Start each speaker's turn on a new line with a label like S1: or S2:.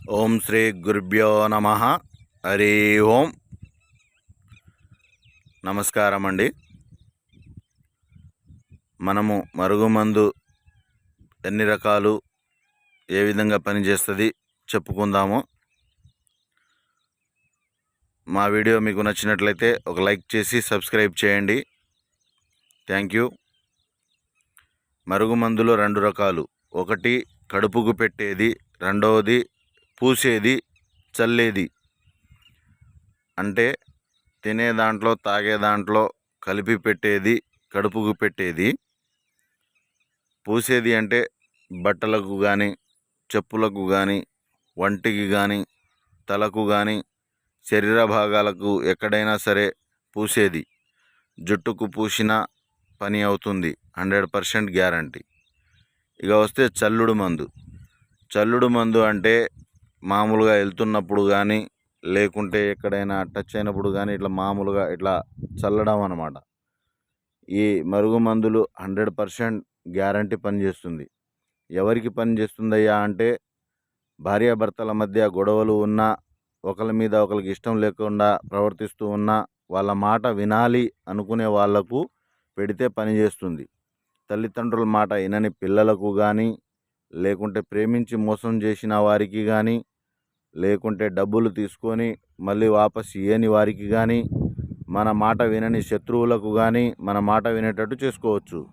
S1: ఓం శ్రీ గురుభ్యో నమ. హరి ఓం. నమస్కారం అండి. మనము మరుగుమందు ఎన్ని రకాలు, ఏ విధంగా పనిచేస్తుంది చెప్పుకుందాము. మా వీడియో మీకు నచ్చినట్లయితే ఒక లైక్ చేసి సబ్స్క్రైబ్ చేయండి. Thank you. మరుగుమందులో రెండు రకాలు. ఒకటి కడుపుకు పెట్టేది, రెండవది పూసేది, చల్లేది. అంటే తినే దాంట్లో, తాగే దాంట్లో కలిపి పెట్టేది కడుపుకు పెట్టేది. పూసేది అంటే బట్టలకు కానీ, చెప్పులకు కానీ, వంటికి కానీ, తలకు కానీ, శరీర భాగాలకు ఎక్కడైనా సరే పూసేది. జుట్టుకు పూసిన పని అవుతుంది, 100% గ్యారంటీ. ఇక వస్తే చల్లుడు మందు. చల్లుడు మందు అంటే మామూలుగా వెళ్తున్నప్పుడు కానీ, లేకుంటే ఎక్కడైనా టచ్ అయినప్పుడు కానీ ఇట్లా మామూలుగా ఇట్లా చల్లడం అన్నమాట. ఈ మరుగు మందులు 100% గ్యారంటీ పనిచేస్తుంది. ఎవరికి పనిచేస్తుందయ్యా అంటే, భార్యాభర్తల మధ్య గొడవలు ఉన్నా, ఒకరి మీద ఒకరికి ఇష్టం లేకుండా ప్రవర్తిస్తూ ఉన్నా, వాళ్ళ మాట వినాలి అనుకునే వాళ్లకు పెడితే పనిచేస్తుంది. తల్లిదండ్రుల మాట వినని పిల్లలకు కానీ, లేకుంటే ప్రేమించి మోసం చేసిన వారికి కానీ, లేకుంటే డబ్బులు తీసుకొని మళ్ళీ వాపస్ ఇయ్యని వారికి కానీ, మన మాట వినని శత్రువులకు కానీ మన మాట వినేటట్టు చేసుకోవచ్చు.